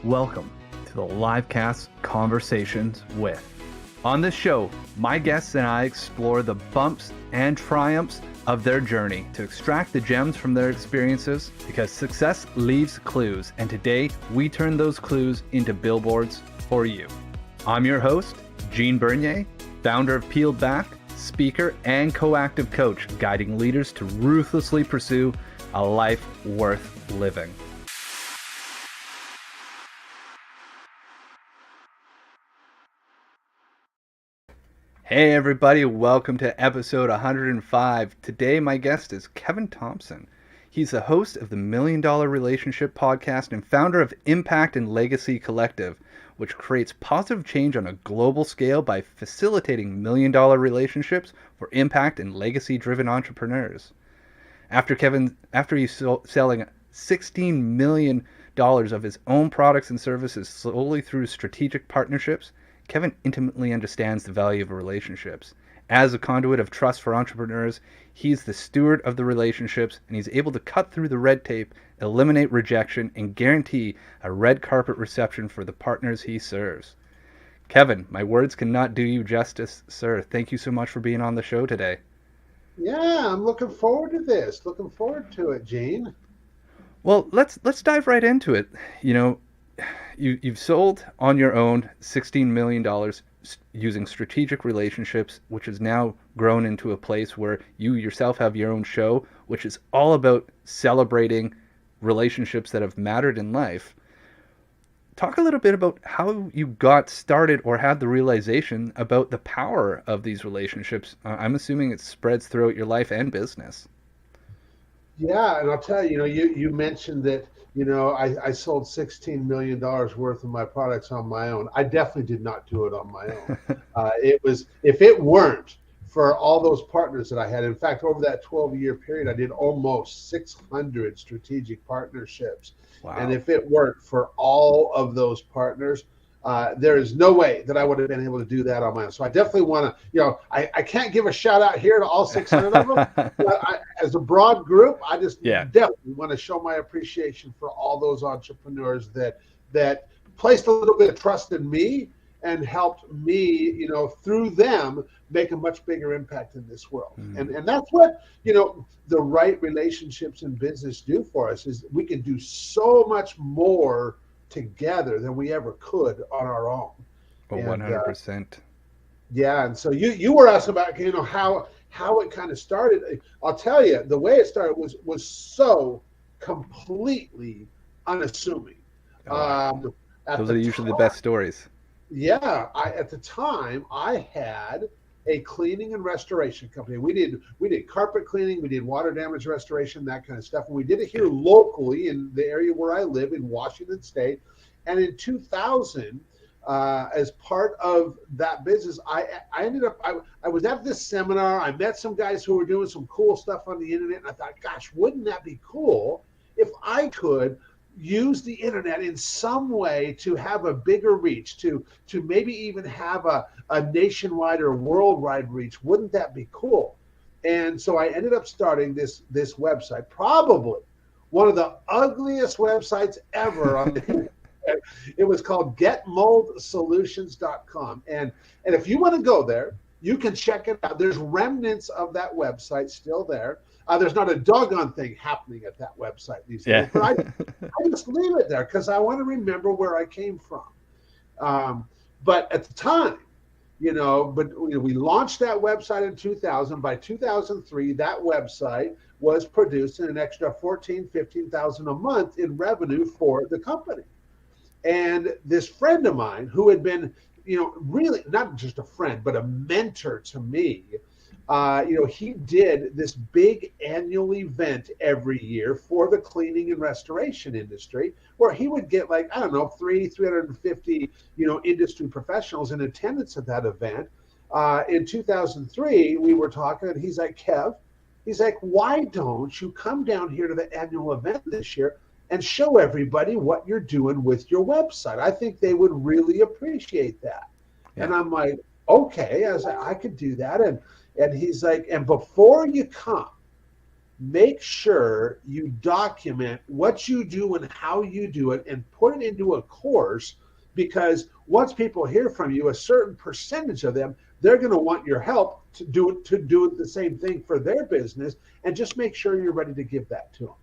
Welcome to the Livecast Conversations with. On this show, my guests and I explore the bumps and triumphs of their journey to extract the gems from their experiences, because success leaves clues, and today we turn those clues into billboards for you. I'm your host, Gene Bernier, founder of Peeled Back, speaker and co-active coach, guiding leaders to ruthlessly pursue a life worth living. Hey everybody, welcome to episode 105. Today my guest is Kevin Thompson. He's the host of the $1 Million Relationship podcast and founder of Impact and Legacy Collective, which creates positive change on a global scale by facilitating $1 million relationships for impact and legacy-driven entrepreneurs. After he's selling $16 million of his own products and services solely through strategic partnerships, Kevin intimately understands the value of relationships. As a conduit of trust for entrepreneurs, he's the steward of the relationships, and he's able to cut through the red tape, eliminate rejection, and guarantee a red carpet reception for the partners he serves. Kevin, my words cannot do you justice, sir. Thank you so much for being on the show today. Yeah, I'm looking forward to this. Looking forward to it, Gene. Well, let's dive right into it. You've sold on your own $16 million using strategic relationships, which has now grown into a place where you yourself have your own show, which is all about celebrating relationships that have mattered in life. Talk a little bit about how you got started or had the realization about the power of these relationships. I'm assuming it spreads throughout your life and business. Yeah, and I'll tell you, you mentioned that, I sold $16 million worth of my products on my own. I definitely did not do it on my own. If it weren't for all those partners that I had, in fact, over that 12-year period, I did almost 600 strategic partnerships. Wow. And if it weren't for all of those partners, there is no way that I would have been able to do that on my own. So I definitely want to, I can't give a shout out here to all 600 of them. But as a broad group, I just definitely want to show my appreciation for all those entrepreneurs that placed a little bit of trust in me and helped me, through them, make a much bigger impact in this world. And that's what, the right relationships in business do for us, is we can do so much more together than we ever could on our own. Oh, 100%. Yeah, and so you were asking about how it kind of started. I'll tell you, the way it started was so completely unassuming. Those are usually the best stories. Yeah, at the time I had a cleaning and restoration company. We did carpet cleaning, we did water damage restoration, that kind of stuff. And we did it here locally in the area where I live in Washington State. And in 2000, as part of that business, I ended up, I was at this seminar. I met some guys who were doing some cool stuff on the internet. And I thought, gosh, wouldn't that be cool if I could use the internet in some way to have a bigger reach, to maybe even have a nationwide or worldwide reach? Wouldn't that be cool? And so I ended up starting this website, probably one of the ugliest websites ever on the internet. It was called getmoldsolutions.com. And if you want to go there, you can check it out. There's remnants of that website still there. There's not a doggone thing happening at that website these days, but I just leave it there because I want to remember where I came from. But at the time, we launched that website in 2000. By 2003, that website was producing an extra $14,000, $15,000 a month in revenue for the company. And this friend of mine who had been, really not just a friend, but a mentor to me, he did this big annual event every year for the cleaning and restoration industry, where he would get 350, industry professionals in attendance at that event. In 2003, we were talking, and he's like, Kev, why don't you come down here to the annual event this year and show everybody what you're doing with your website? I think they would really appreciate that. Yeah. And I'm like, okay, I could do that. And he's like, and before you come, make sure you document what you do and how you do it and put it into a course, because once people hear from you, a certain percentage of them, they're going to want your help to do the same thing for their business, and just make sure you're ready to give that to them.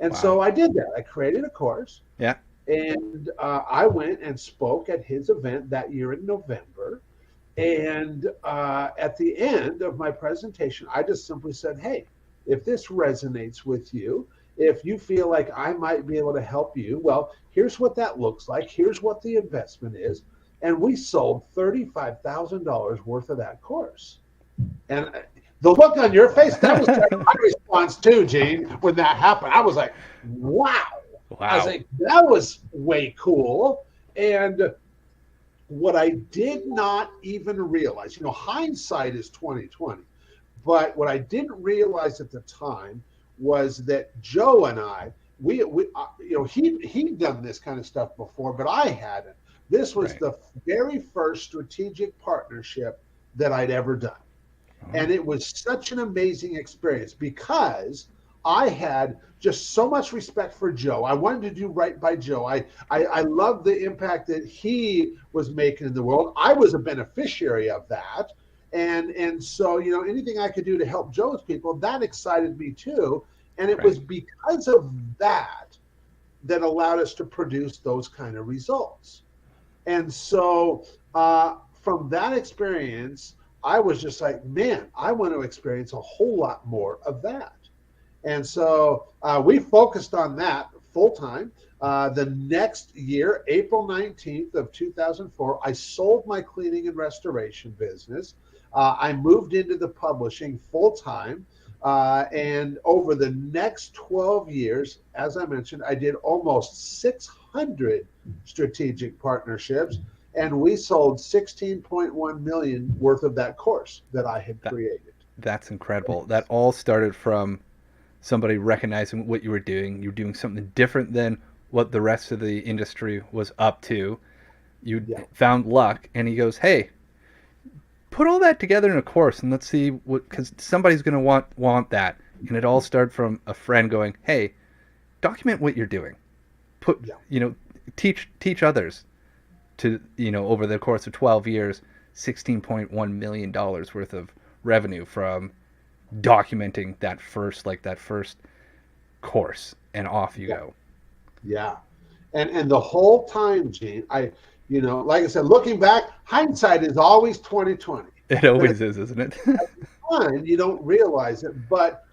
And Wow. so I did that. I created a course, Yeah. and I went and spoke at his event that year in November. And at the end of my presentation, I just simply said, hey, if this resonates with you, if you feel like I might be able to help you, well, here's what that looks like. Here's what the investment is. And we sold $35,000 worth of that course. And the look on your face, that was like my response too, Gene, when that happened. I was like, wow. I was like, that was way cool. And what I did not even realize, hindsight is 2020, but what I didn't realize at the time was that Joe and I, he'd done this kind of stuff before, but I hadn't. This was the very first strategic partnership that I'd ever done. And it was such an amazing experience because I had just so much respect for Joe. I wanted to do right by Joe. I loved the impact that he was making in the world. I was a beneficiary of that. And so, anything I could do to help Joe's people, that excited me too. And it was because of that allowed us to produce those kind of results. And so from that experience, I was just like, man, I want to experience a whole lot more of that. And so we focused on that full time. The next year, April 19th of 2004, I sold my cleaning and restoration business. I moved into the publishing full time. And over the next 12 years, as I mentioned, I did almost 600 strategic partnerships. And we sold 16.1 million worth of that course that I had created. That's incredible. That all started from somebody recognizing what you were doing. You're doing something different than what the rest of the industry was up to. You found luck, and he goes, hey, put all that together in a course, and let's see what, because somebody's going to want that. And it all started from a friend going, hey, document what you're doing. Teach others. To over the course of 12 years, $16.1 million worth of revenue from documenting that first course, and off you go. Yeah. And the whole time, Gene, like I said, looking back, hindsight is always 2020. It always is, isn't it? At the time, you don't realize it, but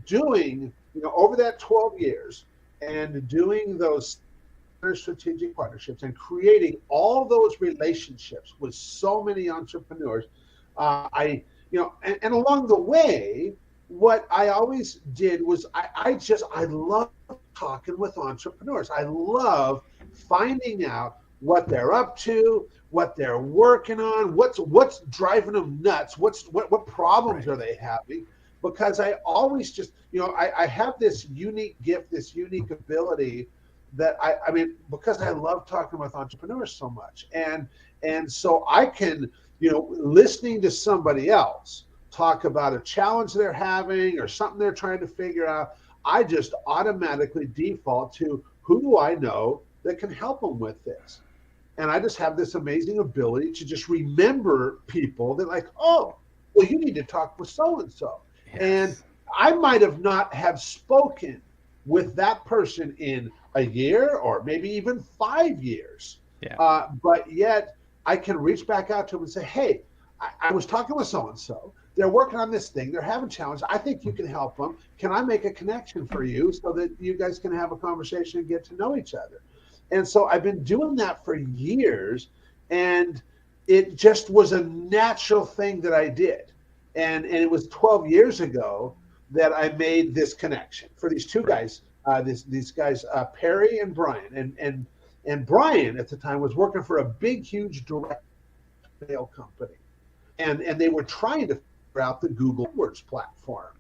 doing, over that 12 years and doing those strategic partnerships and creating all those relationships with so many entrepreneurs, and along the way, what I always did was I love talking with entrepreneurs. I love finding out what they're up to, what they're working on, what's driving them nuts, what problems are they having, because I always just, I have this unique gift, this unique ability that I mean, because I love talking with entrepreneurs so much. And so I can, listening to somebody else talk about a challenge they're having or something they're trying to figure out, I just automatically default to who do I know that can help them with this. And I just have this amazing ability to just remember people that like, oh, well, you need to talk with so-and-so. Yes. And I might have not have spoken with that person in a year or maybe even 5 years. Yeah. But yet I can reach back out to them and say, hey, I was talking with so-and-so. They're working on this thing. They're having challenges. I think you can help them. Can I make a connection for you so that you guys can have a conversation and get to know each other? And so I've been doing that for years, and it just was a natural thing that I did. And it was 12 years ago that I made this connection for these two guys, these guys, Perry and Brian. And Brian at the time was working for a big, huge direct mail company. And they were trying to figure out the Google AdWords platform.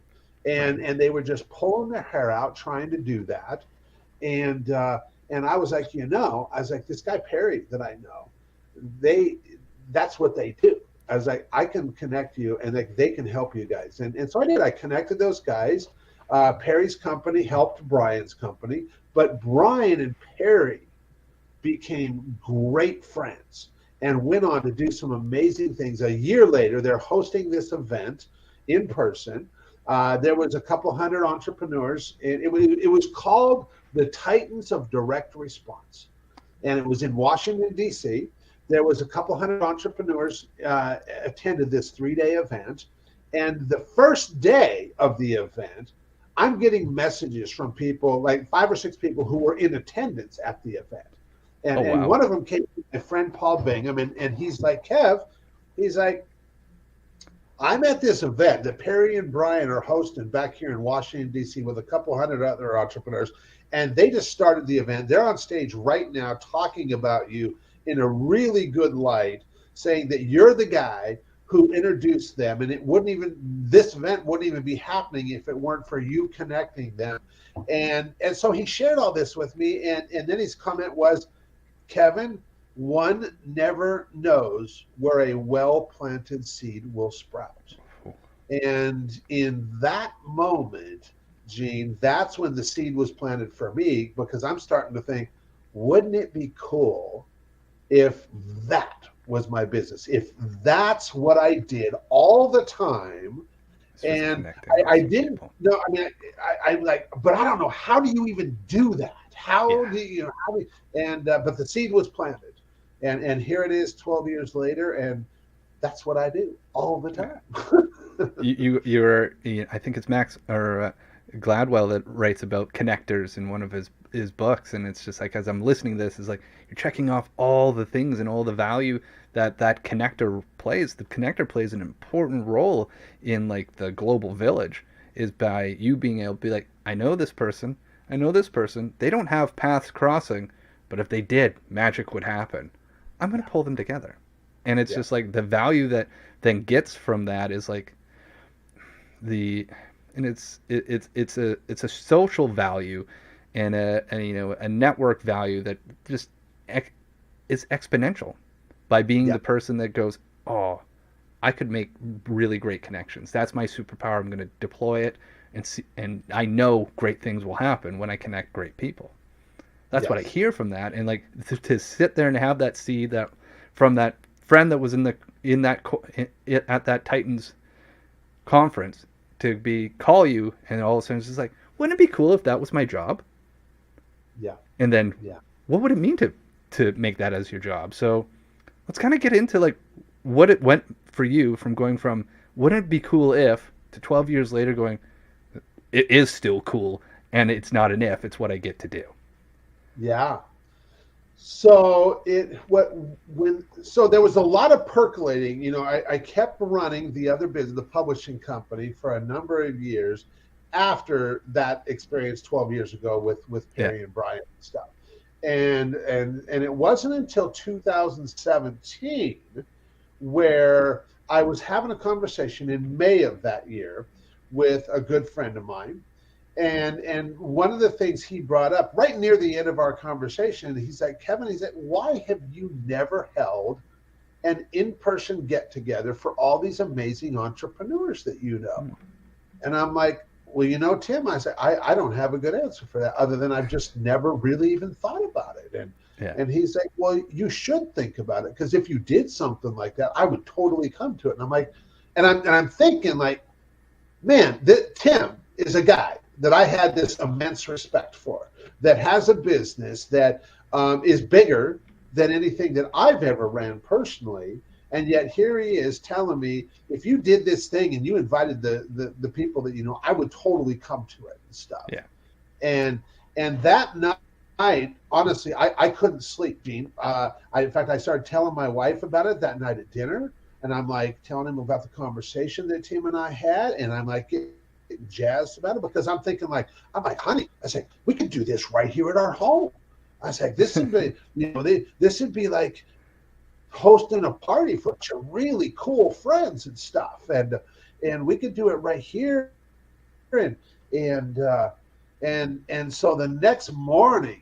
And they were just pulling their hair out trying to do that. And I was like, this guy Perry that I know, that's what they do. I was like, I can connect you, and they can help you guys. And so I did. I connected those guys. Perry's company helped Brian's company, but Brian and Perry became great friends and went on to do some amazing things. A year later, they're hosting this event in person. There was a couple hundred entrepreneurs. It was called the Titans of Direct Response, and it was in Washington, D.C. There was a couple hundred entrepreneurs attended this 3-day event. And the first day of the event, I'm getting messages from people, like 5 or 6 people who were in attendance at the event. And one of them came to my friend Paul Bingham, and he's like, Kev, he's like, I'm at this event that Perry and Brian are hosting back here in Washington, D.C. with a couple hundred other entrepreneurs. And they just started the event. They're on stage right now talking about you in a really good light, saying that you're the guy who introduced them, and this event wouldn't even be happening if it weren't for you connecting them. And so he shared all this with me, and then his comment was, Kevin, one never knows where a well-planted seed will sprout. And in that moment, Gene, that's when the seed was planted for me, because I'm starting to think, wouldn't it be cool if that was my business, if that's what I did all the time? And I didn't know. I mean, I'm like, but I don't know. How do you even do that? But the seed was planted, and here it is 12 years later, and that's what I do all the time. I think it's Max or Gladwell that writes about connectors in one of his books, and it's just like, as I'm listening to this, it's like you're checking off all the things and all the value that connector plays. The connector plays an important role in like the global village, is by you being able to be like, I know this person, they don't have paths crossing, but if they did, magic would happen. I'm going to pull them together. And it's just like the value that then gets from that is like it's a social value and a network value that just is exponential by being the person that goes, oh, I could make really great connections. That's my superpower. I'm going to deploy it, and I know great things will happen when I connect great people. That's what I hear from that, and like to sit there and have that seed that from that friend that was at that Titans conference to call you, and all of a sudden it's just like, wouldn't it be cool if that was my job? Yeah. And then what would it mean to make that as your job? So let's kind of get into like what it went for you from going from wouldn't it be cool if to 12 years later going, it is still cool, and it's not an if, it's what I get to do. Yeah. So there was a lot of percolating. I kept running the other business, the publishing company, for a number of years after that experience 12 years ago with Perry and Brian and stuff. And it wasn't until 2017 where I was having a conversation in May of that year with a good friend of mine. And one of the things he brought up right near the end of our conversation, he's like, Kevin, why have you never held an in-person get-together for all these amazing entrepreneurs that you know? And I'm like, well, Tim, I said, I don't have a good answer for that, other than I've just never really even thought about it. And he's like, well, you should think about it, because if you did something like that, I would totally come to it. And I'm like, and I'm thinking like, man, Tim is a guy that I had this immense respect for, that has a business that is bigger than anything that I've ever ran personally. And yet here he is telling me, if you did this thing and you invited the people that I would totally come to it and stuff. Yeah. And that night, honestly, I couldn't sleep, Gene. In fact, I started telling my wife about it that night at dinner. And I'm like telling him about the conversation that Tim and I had. And I'm like getting jazzed about it, because I'm thinking like, honey, I said, we could do this right here at our home. I said, this would be, this would be like hosting a party for some really cool friends and stuff. And we could do it right here. And so the next morning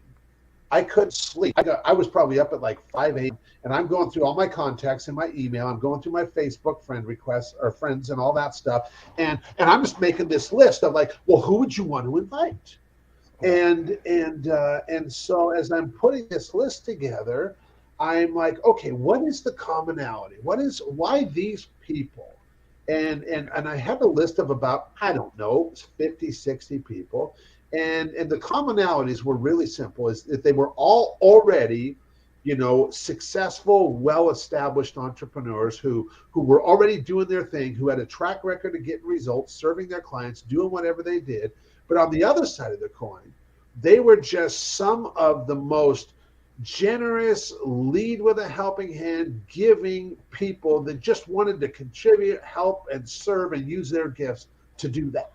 I couldn't sleep. I was probably up at like 5 a.m. and I'm going through all my contacts in my email. I'm going through my Facebook friend requests or friends and all that stuff. And I'm just making this list of like, well, who would you want to invite? And so as I'm putting this list together, I'm like, okay, what is the commonality? Why these people? And I have a list of about, I don't know, 50, 60 people. And the commonalities were really simple, is that they were all already, successful, well-established entrepreneurs who were already doing their thing, who had a track record of getting results, serving their clients, doing whatever they did. But on the other side of the coin, they were just some of the most generous, lead with a helping hand, giving people that just wanted to contribute, help, and serve and use their gifts to do that.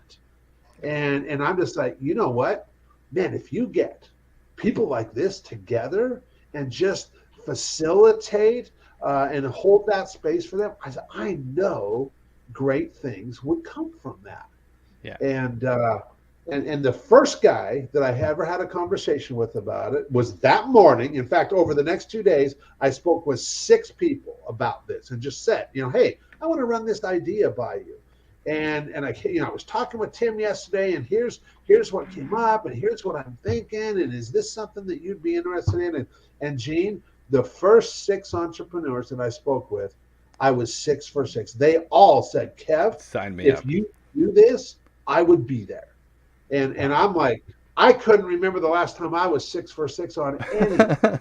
And I'm just like, you know what, man, if you get people like this together and just facilitate and hold that space for them, I know great things would come from that. Yeah. And the first guy that I ever had a conversation with about it was that morning. In fact, over the next 2 days, I spoke with 6 people about this and just said, hey, I want to run this idea by you. And I was talking with Tim yesterday, and here's what came up, and here's what I'm thinking, and is this something that you'd be interested in? And Gene, the first 6 entrepreneurs that I spoke with, I was 6 for 6. They all said, Kev, sign me up. If you do this, I would be there. And I'm like, I couldn't remember the last time I was 6 for 6 on anything.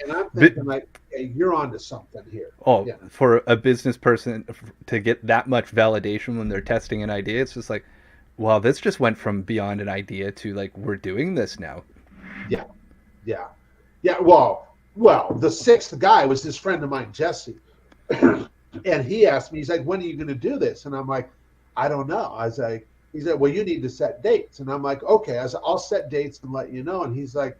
And I'm thinking like, hey, you're onto something here. Oh, yeah. For a business person to get that much validation when they're testing an idea, it's just like, wow, this just went from beyond an idea to like, we're doing this now. Yeah. Well, the 6th guy was this friend of mine, Jesse. And he asked me, he's like, when are you going to do this? And I'm like, I don't know. I was like, he said, well, you need to set dates. And I'm like, okay. I said, I'll set dates and let you know. And he's like,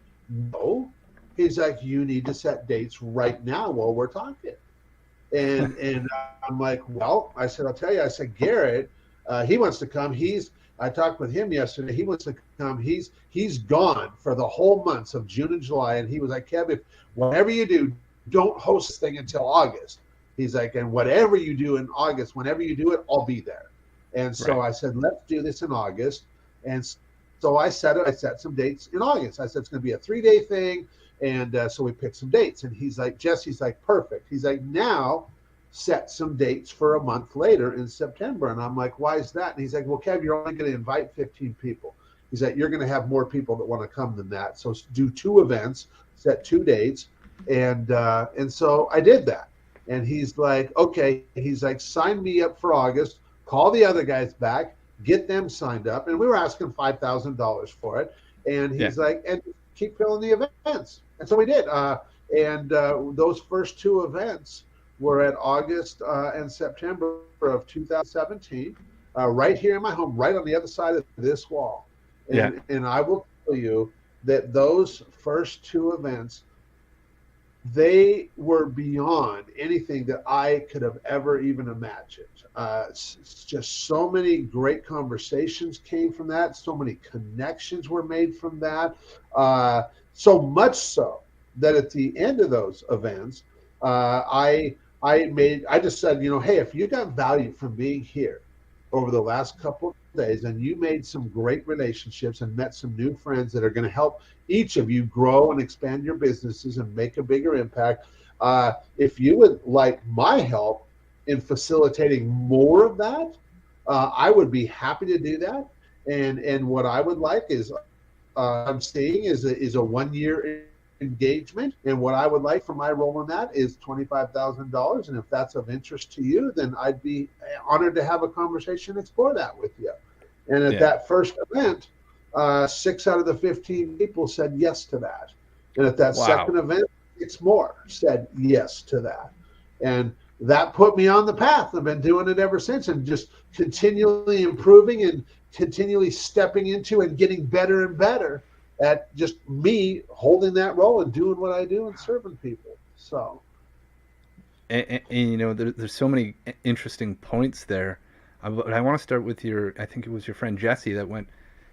no. He's like, you need to set dates right now while we're talking. And I'm like, well, I said, I'll tell you. I said, Garrett, he wants to come. I talked with him yesterday. He wants to come. He's gone for the whole months of June and July. And he was like, Kev, if whatever you do, don't host this thing until August. He's like, and whatever you do in August, whenever you do it, I'll be there. And so I said, let's do this in August. And so I set some dates in August. I said, it's going to be a 3-day thing. And so we picked some dates. And he's like, Jesse's like, perfect. He's like, now set some dates for a month later in September. And I'm like, why is that? And he's like, well, Kev, you're only going to invite 15 people. He's like, you're going to have more people that want to come than that. So do 2 events, set 2 dates. And so I did that. And he's like, okay. He's like, sign me up for August. Call the other guys back, get them signed up. And we were asking $5,000 for it. And he's like, and keep filling the events. And so we did. Those first 2 events were at August and September of 2017, right here in my home, right on the other side of this wall. And I will tell you that those first 2 events, they were beyond anything that I could have ever even imagined. Just so many great conversations came from that. So many connections were made from that. So much so that at the end of those events, I just said, hey, if you got value from being here over the last couple of days and you made some great relationships and met some new friends that are going to help each of you grow and expand your businesses and make a bigger impact, if you would like my help in facilitating more of that, I would be happy to do that. And what I would like is I'm seeing is a 1-year engagement, and what I would like for my role in that is $25,000. And if that's of interest to you, then I'd be honored to have a conversation and explore that with you. And at that first event, 6 out of the 15 people said yes to that. And at that second event, 6 more said yes to that. And that put me on the path. I've been doing it ever since, and just continually improving and continually stepping into and getting better and better at just me holding that role and doing what I do and serving people. So, and there's so many interesting points there. But I want to start with I think it was your friend Jesse that went,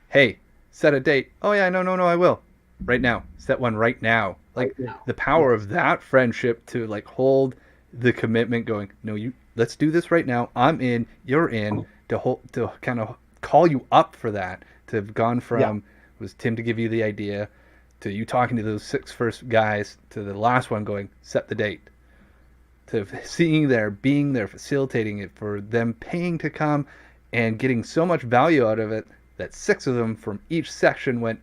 hey, set a date. Oh yeah, no, I will. right now. Set one right now. right Like now. the power Yes. of that friendship to like hold the commitment going, no, you let's do this right now. I'm in, you're in, to kind of call you up for that. To have gone Yeah. from was Tim to give you the idea to you talking to those six first guys to the last one going, set the date. To seeing there, being there, facilitating it, for them paying to come and getting so much value out of it that six of them from each section went,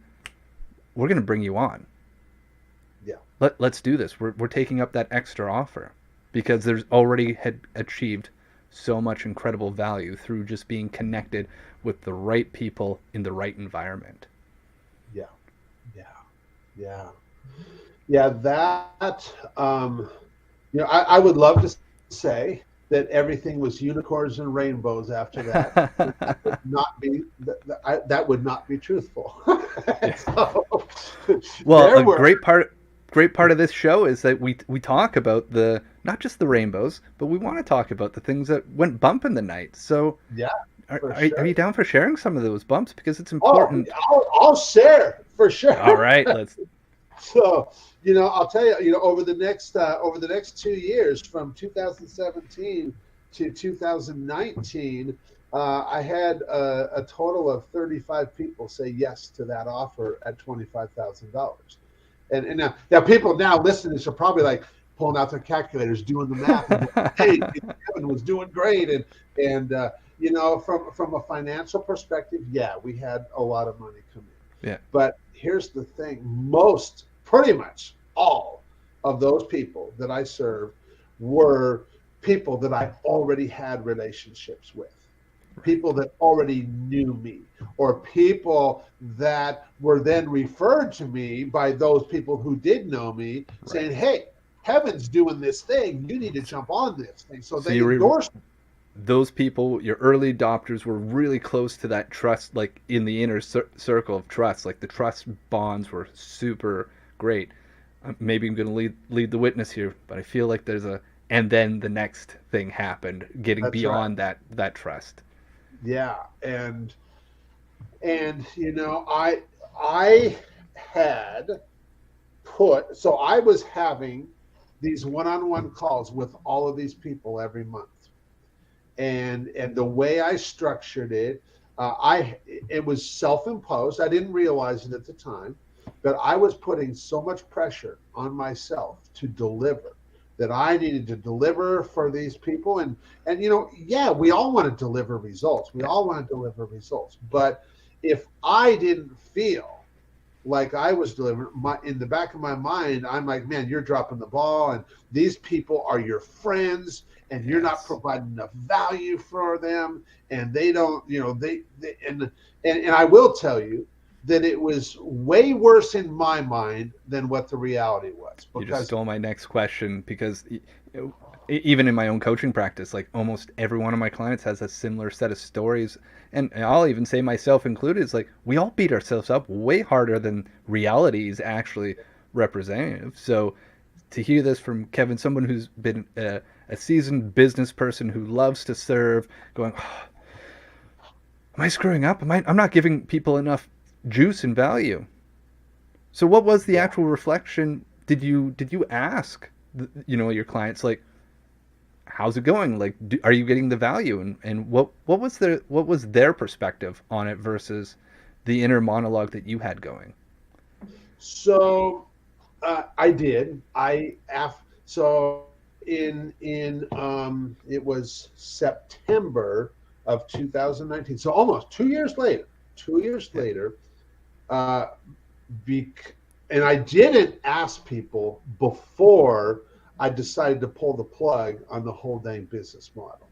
we're going to bring you on. Yeah. Let's do this. We're taking up that extra offer because there's already had achieved so much incredible value through just being connected with the right people in the right environment. Yeah. Yeah. Yeah. Yeah. That, I would love to say that everything was unicorns and rainbows after that. That would not be that would not be truthful. Yeah. So, Well, there a were great part of this show is that we talk about the not just the rainbows, but we want to talk about the things that went bump in the night. So, yeah, are, for are sure. you down for sharing some of those bumps because it's Oh, important? I'll share for sure. All right, let's. So, I'll tell you, over the next 2 years, from 2017 to 2019, I had a total of 35 people say yes to that offer at $25,000. And now people now listening are probably like pulling out their calculators, doing the math, and going, hey, Kevin was doing great, and from a financial perspective, yeah, we had a lot of money come in. Yeah. But here's the thing: pretty much all of those people that I served were people that I already had relationships with, people that already knew me, or people that were then referred to me by those people who did know me, saying, hey, Kevin's doing this thing, you need to jump on this thing. So they endorsed me. Those people, your early adopters, were really close to that trust, like in the inner circle of trust. Like the trust bonds were super great. Maybe I'm going to lead the witness here, but I feel like there's and then the next thing happened, getting That's right. beyond that trust. Yeah, and I had so I was having these one-on-one calls with all of these people every month, and the way I structured it, it was self-imposed. I didn't realize it at the time, but I was putting so much pressure on myself to deliver, that I needed to deliver for these people. And yeah, we all want to deliver results. We all want to deliver results. But if I didn't feel like I was delivering, in the back of my mind, I'm like, man, you're dropping the ball, and these people are your friends, and you're not providing enough value for them, and they don't, and I will tell you that it was way worse in my mind than what the reality was. You just Because stole my next question because even in my own coaching practice, like almost every one of my clients has a similar set of stories. And I'll even say myself included, it's like we all beat ourselves up way harder than reality is actually representative. So to hear this from Kevin, someone who's been a seasoned business person who loves to serve, going, oh, am I screwing up? I'm not giving people enough juice and value. So what was the yeah, actual reflection? Did you ask your clients, like, how's it going? Like, are you getting the value? And what was their perspective on it versus the inner monologue that you had going? so I did. So in it was September of 2019. So almost 2 years later. 2 years Yeah. later, uh, and I didn't ask people before I decided to pull the plug on the whole dang business model,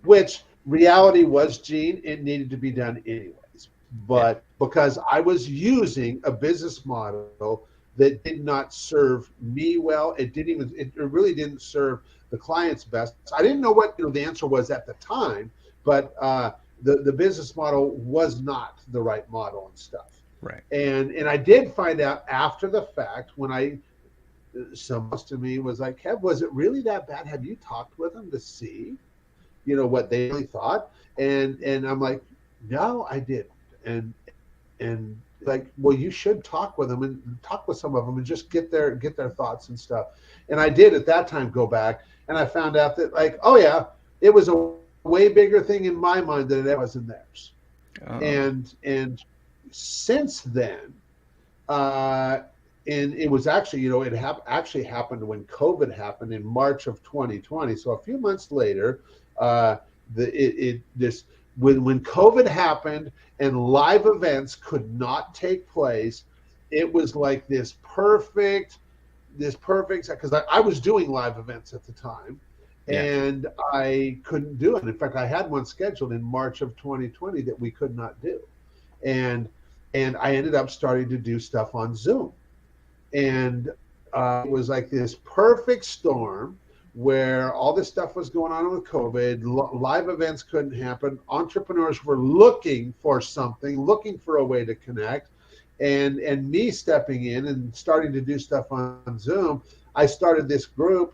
which reality was, Gene, it needed to be done anyways. Yeah. But because I was using a business model that did not serve me well, it really didn't serve the clients best. I didn't know what the answer was at the time, but the business model was not the right model and stuff. Right. And I did find out after the fact, when someone to me was like, Kev, was it really that bad? Have you talked with them to see, what they really thought? And I'm like, no, I didn't. And like, well, you should talk with them and talk with some of them and just get their thoughts and stuff. And I did at that time go back, and I found out that, like, oh yeah, it was a way bigger thing in my mind than it was in theirs. Oh, And since then, uh, and it was actually, it actually happened when COVID happened in March of 2020. So a few months later, uh, this when COVID happened and live events could not take place, it was like this perfect, because I was doing live events at the time, yeah. and I couldn't do it. In fact, I had one scheduled in March of 2020 that we could not do, and I ended up starting to do stuff on Zoom, and it was like this perfect storm where all this stuff was going on with COVID. Live events couldn't happen. Entrepreneurs were looking for something, looking for a way to connect, and me stepping in and starting to do stuff on Zoom. I started this group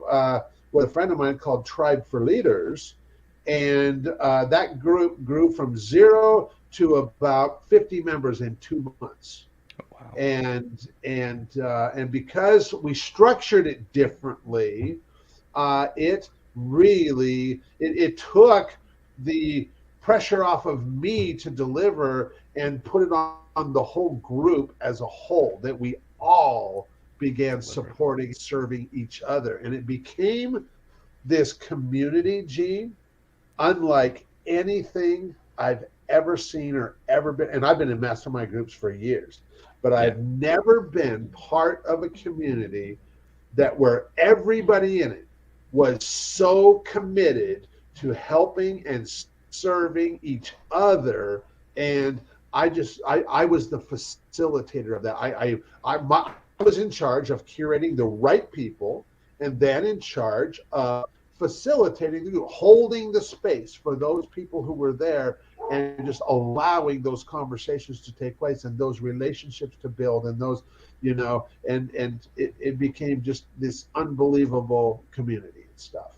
with a friend of mine called Tribe for Leaders, and that group grew from 0 to about 50 members in 2 months. Wow. And because we structured it differently, it really it took the pressure off of me to deliver and put it on the whole group as a whole, that we all began supporting, serving each other, and it became this community, Gene, unlike anything I've ever seen or ever been. And I've been in mastermind groups for years, but I've never been part of a community that where everybody in it was so committed to helping and serving each other. And I was the facilitator of that. I was in charge of curating the right people, and then in charge of facilitating, holding the space for those people who were there, and just allowing those conversations to take place and those relationships to build, and those, and it became just this unbelievable community and stuff.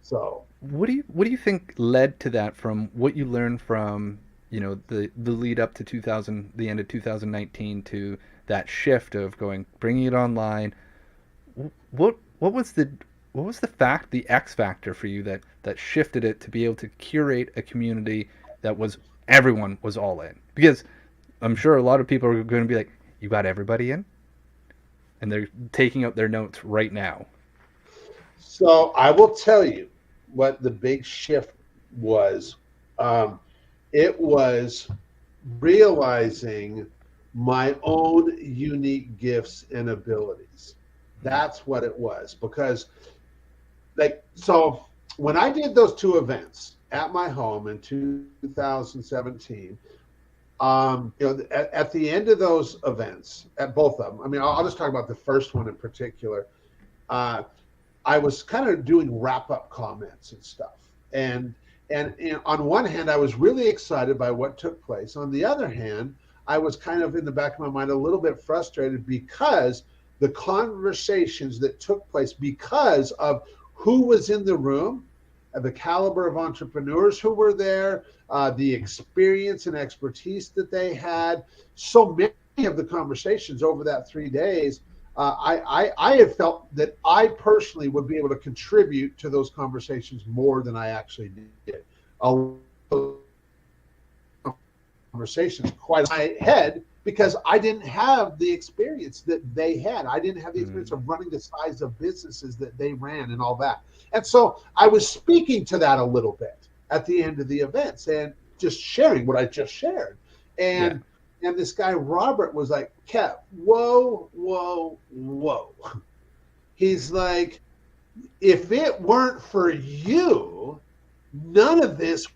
So What do you think led to that, from what you learned from, the lead up to 2000, the end of 2019, to that shift of bringing it online? What was the X factor for you that shifted it to be able to curate a community that everyone was all in? Because I'm sure a lot of people are going to be like, you got everybody in, and they're taking out their notes right now. So I will tell you what the big shift was. It was realizing my own unique gifts and abilities. That's what it was. Because, so when I did those 2 events at my home in 2017, at the end of those events, at both of them, I mean, I'll just talk about the first one in particular. I was kind of doing wrap-up comments and stuff. And on one hand, I was really excited by what took place. On the other hand, I was kind of in the back of my mind a little bit frustrated because the conversations that took place, because of who was in the room, the caliber of entrepreneurs who were there, the experience and expertise that they had, so many of the conversations over that 3 days, I had felt that I personally would be able to contribute to those conversations more than I actually did. Conversations quite in my head, because I didn't have the experience that they had. I didn't have the experience of running the size of businesses that they ran and all that. And so I was speaking to that a little bit at the end of the events and just sharing what I just shared. And this guy, Robert, was like, Kev, whoa. He's like, if it weren't for you, none of this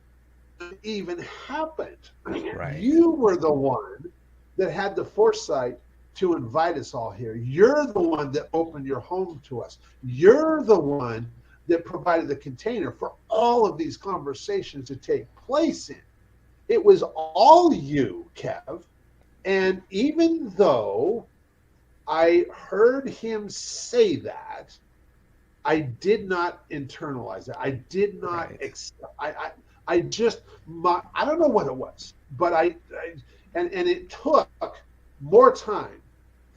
would even happened. Right. You were the one that had the foresight to invite us all here. You're the one that opened your home to us. You're the one that provided the container for all of these conversations to take place in. It was all you, Kev. And even though I heard him say that, I did not internalize it. I did not accept. I just, I don't know what it was, but and it took more time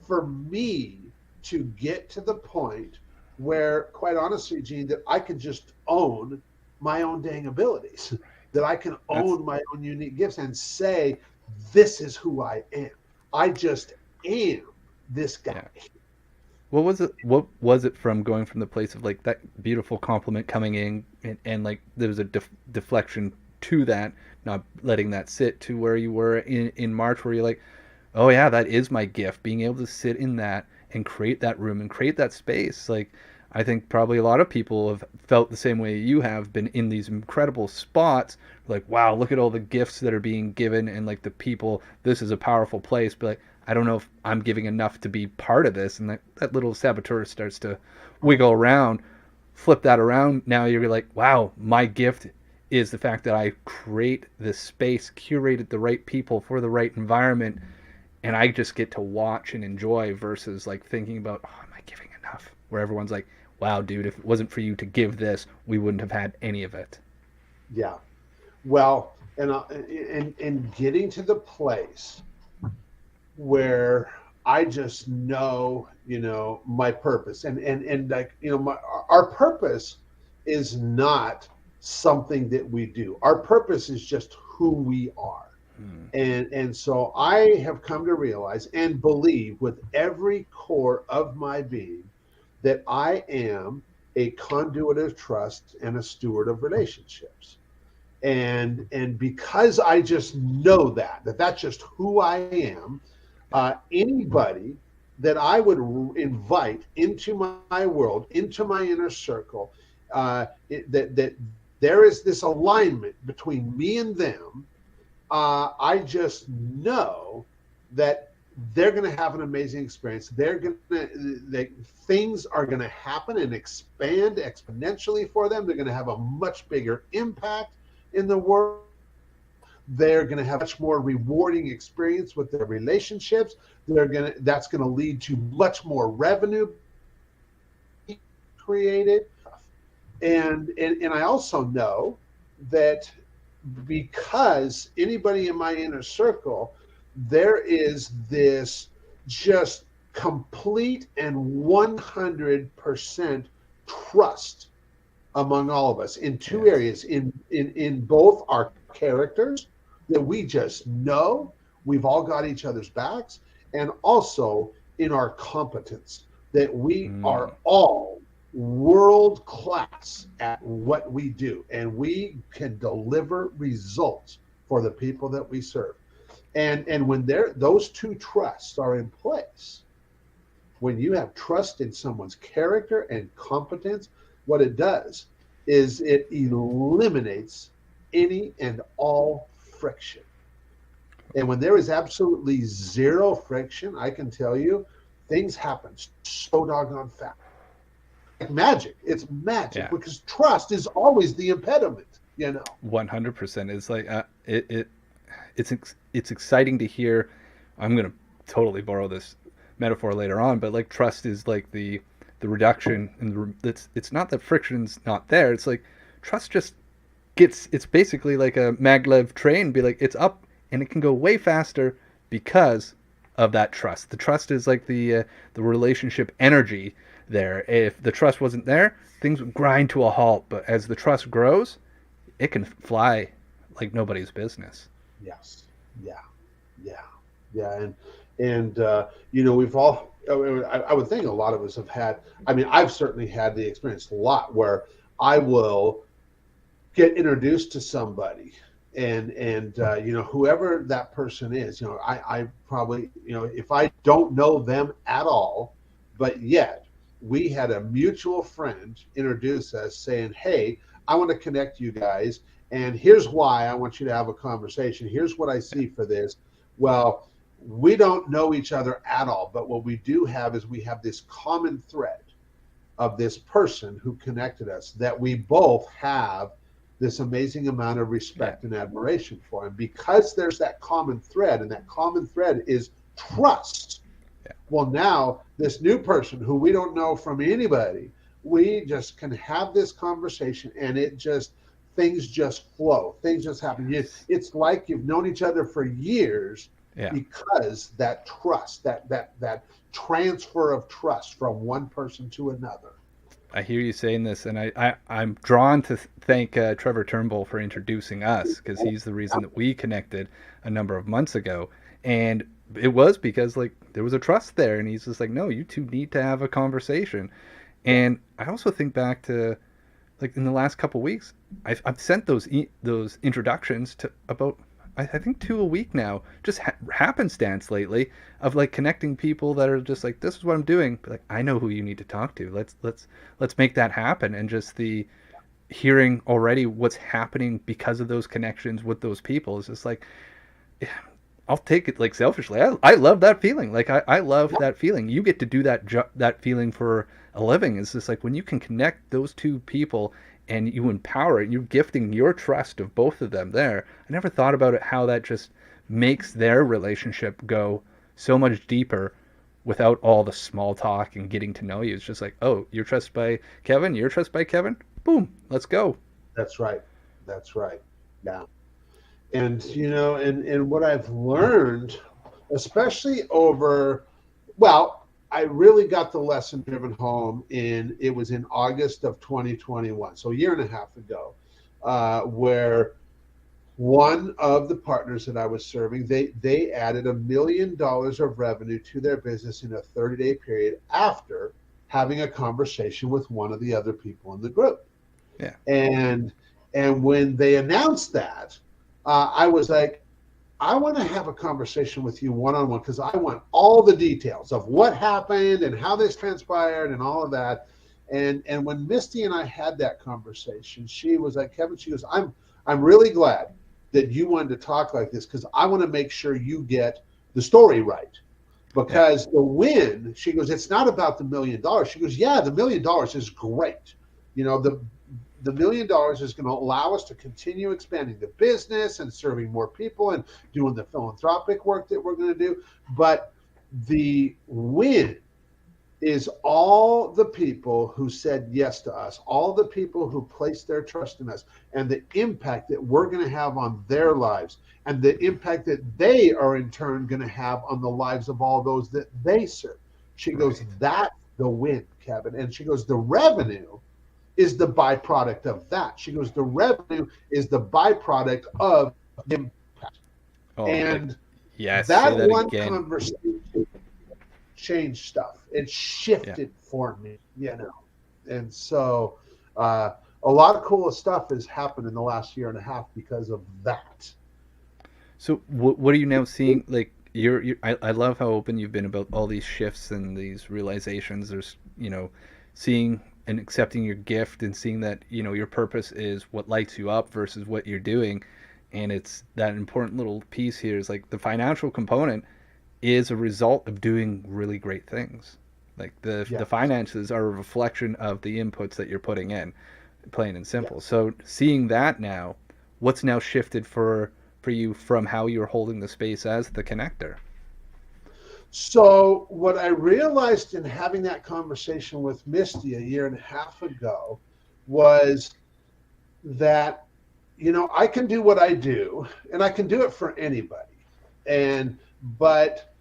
for me to get to the point where, quite honestly, Gene, that I can just own my own dang abilities, that I can That's own my own unique gifts and say, this is who I am. I just am this guy. yeah. What was it from going from the place of like that beautiful compliment coming in, and like there was a deflection to that, not letting that sit, to where you were in March, where you're like, oh yeah, that is my gift, being able to sit in that and create that room and create that space. Like, I think probably a lot of people have felt the same way you have, been in these incredible spots, like, wow, look at all the gifts that are being given, and like the people, this is a powerful place, but like, I don't know if I'm giving enough to be part of this. And that little saboteur starts to wiggle around. Flip that around, now you're like, wow, my gift is the fact that I create this space, curated the right people for the right environment, and I just get to watch and enjoy, versus like thinking about, oh, am I giving enough? Where everyone's like, wow, dude, if it wasn't for you to give this, we wouldn't have had any of it. Yeah. Well, and getting to the place where I just know, my purpose, and like, our purpose is not something that we do. Our purpose is just who we are. And so I have come to realize and believe with every core of my being that I am a conduit of trust and a steward of relationships. And because I just know that that's just who I am, anybody that I would invite into my world, into my inner circle, that there is this alignment between me and them. I just know that they're going to have an amazing experience. Things are going to happen and expand exponentially for them. They're going to have a much bigger impact in the world. They're going to have much more rewarding experience with their relationships. That's going to lead to much more revenue created. And I also know that because anybody in my inner circle, there is this just complete and 100% trust among all of us in two areas, in both our characters, that we just know we've all got each other's backs, and also in our competence, that we are all world class at what we do, and we can deliver results for the people that we serve. And when those two trusts are in place, when you have trust in someone's character and competence, what it does is it eliminates any and all friction. And when there is absolutely zero friction, I can tell you, things happen so doggone fast. Like magic. It's magic, because trust is always the impediment, 100%. It's like it's exciting to hear. I'm gonna totally borrow this metaphor later on, but like trust is like the reduction, and it's not that friction's not there. It's like trust just it's basically like a maglev train, be like, it's up and it can go way faster because of that trust. The trust is like the relationship energy there. If the trust wasn't there, things would grind to a halt, but as the trust grows, it can fly like nobody's business. Yes. And we've all, I would think a lot of us have had, I've certainly had the experience a lot where I will get introduced to somebody, and whoever that person is, I probably, if I don't know them at all, but yet we had a mutual friend introduce us saying, hey, I want to connect you guys, and here's why I want you to have a conversation. Here's what I see for this. Well, we don't know each other at all, but what we do have is we have this common thread of this person who connected us, that we both have this amazing amount of respect and admiration for. And because there's that common thread, and that common thread is trust. Well, now this new person who we don't know from anybody, we just can have this conversation, and things just flow. Things just happen. It's like you've known each other for years, Yeah. because that trust, that transfer of trust from one person to another. I hear you saying this, and I'm drawn to thank Trevor Turnbull for introducing us because he's the reason that we connected a number of months ago. And it was because like there was a trust there, and he's just like, no, you two need to have a conversation. And I also think back to like in the last couple weeks, I've sent those introductions to about I think two a week now, just happenstance lately of like connecting people that are just like, this is what I'm doing. But like, I know who you need to talk to. Let's make that happen. And just the hearing already what's happening because of those connections with those people is just like, yeah, I'll take it like selfishly. I love that feeling. Like I love that feeling. You get to do that feeling for a living. It's just like when you can connect those two people and you empower it, you're gifting your trust of both of them there. I never thought about it how that just makes their relationship go so much deeper without all the small talk and getting to know you. It's just like, oh, you're trusted by Kevin, you're trusted by Kevin. Boom, let's go. That's right. That's right. Yeah. And and what I've learned, especially over, well, I really got the lesson driven home it was in August of 2021, so a year and a half ago, where one of the partners that I was serving, they added $1 million of revenue to their business in a 30-day period after having a conversation with one of the other people in the group. Yeah. And when they announced that, I was like, I want to have a conversation with you one-on-one because I want all the details of what happened and how this transpired and all of that. And when Misty and I had that conversation, she was like, Kevin, she goes, I'm really glad that you wanted to talk like this because I want to make sure you get the story right. Because the win, she goes, it's not about the $1 million. She goes, yeah, the $1 million is great. The $1 million is going to allow us to continue expanding the business and serving more people and doing the philanthropic work that we're going to do. But the win is all the people who said yes to us, all the people who placed their trust in us, and the impact that we're going to have on their lives, and the impact that they are in turn going to have on the lives of all those that they serve. She goes, that's the win, Kevin. And she goes, the revenue is the byproduct of that. She goes, the revenue is the byproduct of impact. Oh, and yes, that one again. Conversation changed stuff. It shifted for me, And so a lot of cool stuff has happened in the last year and a half because of that. So what are you now seeing? Like I love how open you've been about all these shifts and these realizations. There's, seeing and accepting your gift and seeing that, your purpose is what lights you up versus what you're doing. And it's that important little piece here is like the financial component is a result of doing really great things. Like the finances are a reflection of the inputs that you're putting in, plain and simple. So seeing that now, what's now shifted for you from how you're holding the space as the connector? So what I realized in having that conversation with Misty a year and a half ago was that, I can do what I do and I can do it for anybody. But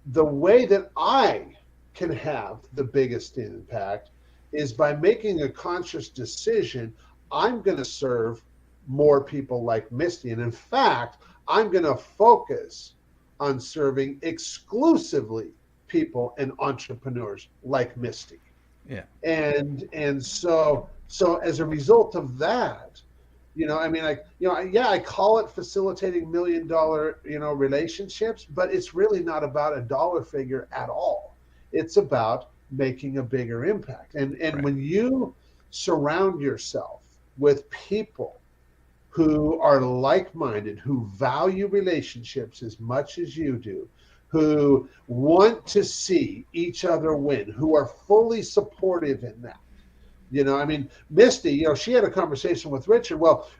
the way that I can have the biggest impact is by making a conscious decision. I'm going to serve more people like Misty. And in fact, I'm going to focus on serving exclusively people and entrepreneurs like Misty. Yeah. And so as a result of that, I call it facilitating $1 million, relationships, but it's really not about a dollar figure at all. It's about making a bigger impact. And when you surround yourself with people who are like-minded, who value relationships as much as you do, who want to see each other win, who are fully supportive in that. Misty, she had a conversation with Richard. Well,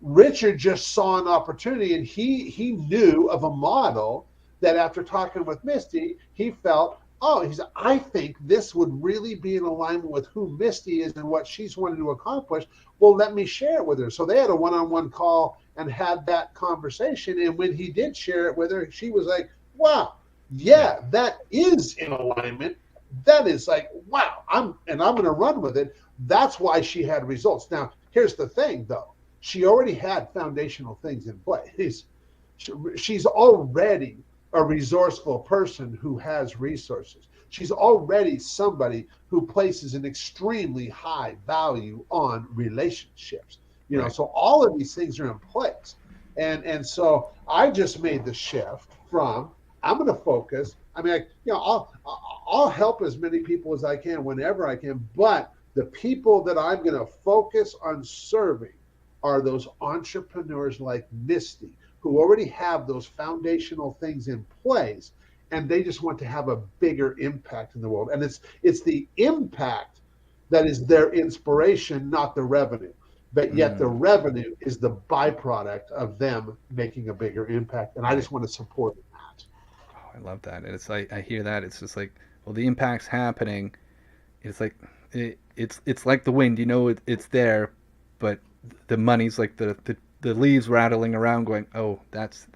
Richard just saw an opportunity and he knew of a model that after talking with Misty, he felt oh, he said, I think this would really be in alignment with who Misty is and what she's wanted to accomplish. Well, let me share it with her. So they had a one-on-one call and had that conversation. And when he did share it with her, she was like, wow, yeah, that is in alignment. That is like, wow, I'm going to run with it. That's why she had results. Now, here's the thing, though. She already had foundational things in place. She's already a resourceful person who has resources. She's already somebody who places an extremely high value on relationships. You know, Right. so all of these things are in place. And so I just made the shift from I'm going to focus. I mean, I'll help as many people as I can whenever I can, but the people that I'm going to focus on serving are those entrepreneurs like Misty who already have those foundational things in place, and they just want to have a bigger impact in the world. And it's the impact that is their inspiration, not the revenue. But yet the revenue is the byproduct of them making a bigger impact. And I just want to support that. Oh, I love that. And it's like I hear that. It's just like, well, the impact's happening. It's like it's like the wind. You know, it's there, but the money's like the leaves rattling around, going, oh, that's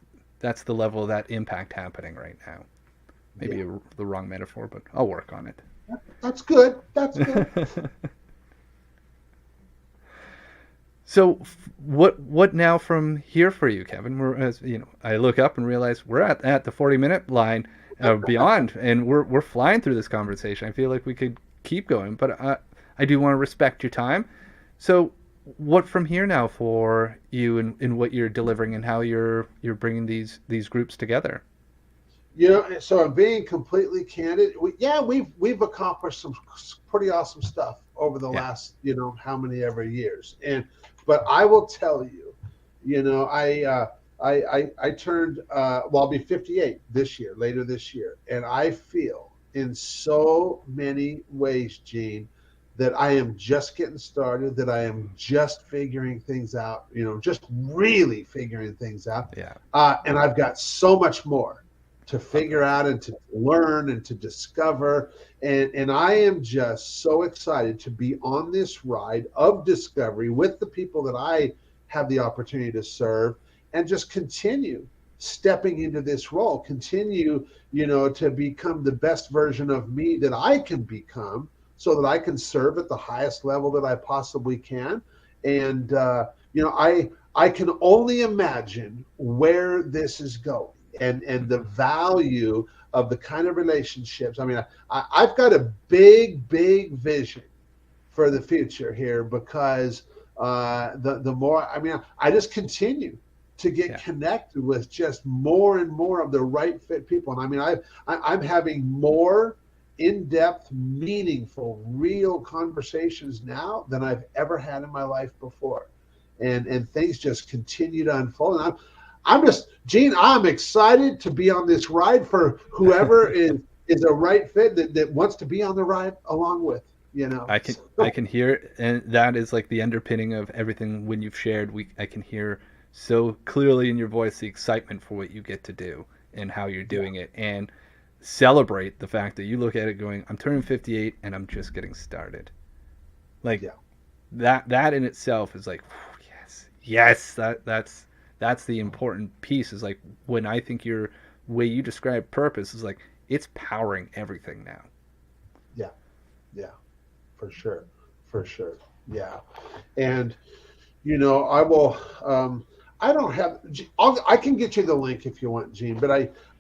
the level of that impact happening right now. Maybe Yeah, the wrong metaphor, but I'll work on that's good. That's good. it. So what now from here for you, Kevin? We're as you know, I look up and realize we're at the 40-minute line beyond, and we're flying through this conversation. I feel like we could keep going, but I do want to respect your time. So what from here now for you in what you're delivering and how you're bringing these groups together? You know, so I'm being completely candid. We've accomplished some pretty awesome stuff over the Yeah. last, how many ever years. But I will tell you, I turned, I'll be 58 this year, later this year, and I feel in so many ways, Gene, that I am just getting started, that I am just figuring things out, just really figuring things out, Yeah. and I've got so much more to Love figure that. out and to learn and to discover. And I am just so excited to be on this ride of discovery with the people that I have the opportunity to serve and just continue stepping into this role, continue, to become the best version of me that I can become so that I can serve at the highest level that I possibly can. And, I can only imagine where this is going and the value of the kind of relationships. I mean, I've got a big vision for the future here because the more, I mean, I just continue to get Yeah. connected with just more and more of the right fit people. And I mean, I'm having more in-depth, meaningful, real conversations now than I've ever had in my life before. And things just continue to unfold. And I'm just, Gene, I'm excited to be on this ride for whoever is a right fit that wants to be on the ride along with, I can I So, can hear it, and that is like the underpinning of everything when you've shared. I can hear so clearly in your voice the excitement for what you get to do and how you're yeah, doing it, and celebrate the fact that you look at it going, I'm turning 58 and I'm just getting started. Like yeah, that in itself is like, yes, yes, that's the important piece. Is like when I think your way you describe purpose is like it's powering everything now. yeah, yeah, for sure, for sure. Yeah. And, I will, I don't have, I can get you the link if you want, Gene, but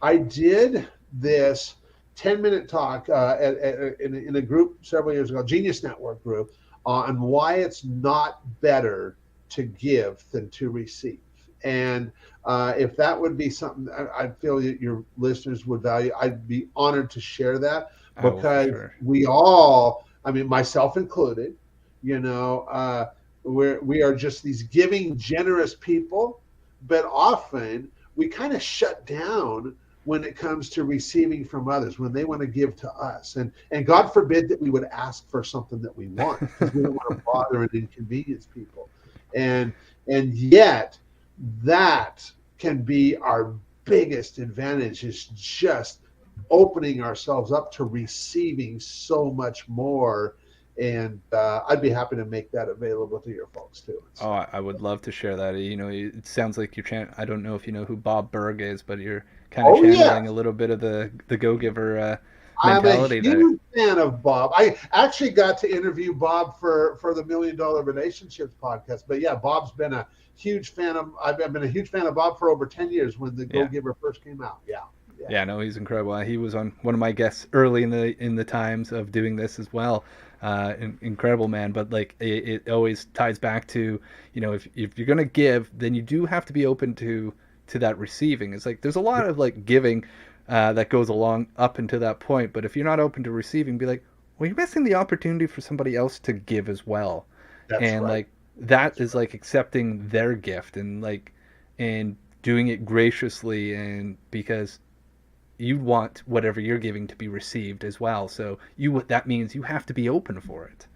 I did this 10-minute talk in a group several years ago, Genius Network group, on why it's not better to give than to receive. And if that would be something I feel that your listeners would value, I'd be honored to share that I will for because sure. we all, I mean, myself included, you know, uh, we are just these giving, generous people, but often we kind of shut down when it comes to receiving from others when they want to give to us. And God forbid that we would ask for something that we want because we don't want to bother and inconvenience people. And and yet that can be our biggest advantage is just opening ourselves up to receiving so much more. And I'd be happy to make that available to your folks too. Oh, I would love to share that. You know, it sounds like I don't know if you know who Bob Berg is, but you're kind of Oh yeah, channeling a little bit of the go-giver I'm a mentality there. huge fan of Bob. I actually got to interview Bob for the Million Dollar Relationships podcast. But yeah, Bob's been a huge fan of. I've been a huge fan of Bob for over 10 years when the Go Yeah. Giver first came out. Yeah, yeah, Yeah, no, he's incredible. He was on one of my guests early in the times of doing this as well. Incredible man, but like it always ties back to, you know, if you're gonna give, then you do have to be open to that receiving. It's like there's a lot of like giving that goes along up until that point, but if you're not open to receiving, be like, well, you're missing the opportunity for somebody else to give as well, that's and right. like that That's is right. like accepting their gift and doing it graciously and because you want whatever you're giving to be received as well. So that means you have to be open for it.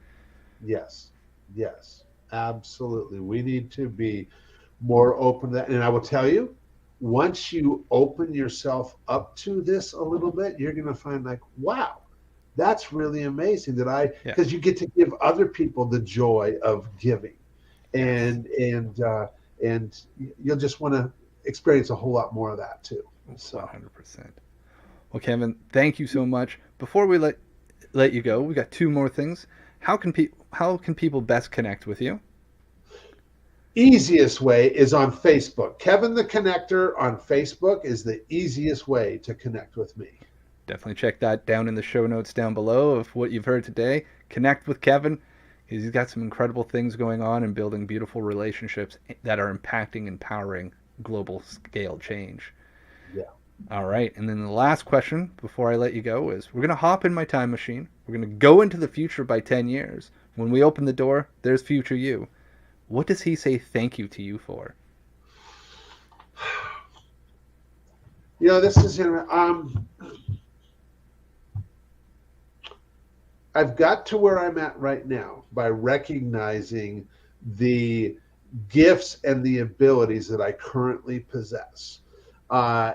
Yes, yes, absolutely. We need to be more open to that. And I will tell you, once you open yourself up to this a little bit, you're going to find like, wow, that's really amazing that Yeah. because you get to give other people the joy of giving, Yes. and you'll just want to experience a whole lot more of that too. So 100%. Well, Kevin, thank you so much. Before we let you go, we got two more things. How can people best connect with you? easiest way is on Facebook. Kevin the Connector on Facebook is the easiest way to connect with me. Definitely check that down in the show notes down below of what you've heard today. Connect with Kevin. He's got some incredible things going on and building beautiful relationships that are impacting and powering global scale change. Yeah. All right. And then the last question before I let you go is we're going to hop in my time machine. We're going to go into the future by 10 years. When we open the door, there's future you. What does he say thank you to you for? This is I've got to where I'm at right now by recognizing the gifts and the abilities that I currently possess. Uh,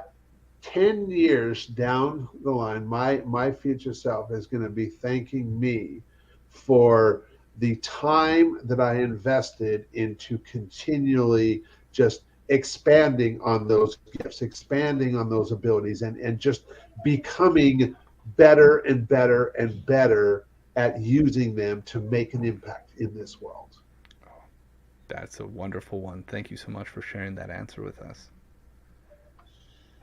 10 years down the line, my future self is going to be thanking me for the time that I invested into continually just expanding on those gifts, expanding on those abilities, and just becoming better and better and better at using them to make an impact in this world. That's a wonderful one. Thank you so much for sharing that answer with us.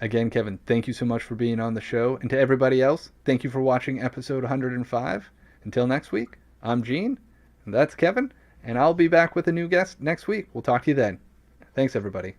Again, Kevin, thank you so much for being on the show. And to everybody else, thank you for watching episode 105. Until next week, I'm Gene, and that's Kevin, and I'll be back with a new guest next week. We'll talk to you then. Thanks, everybody.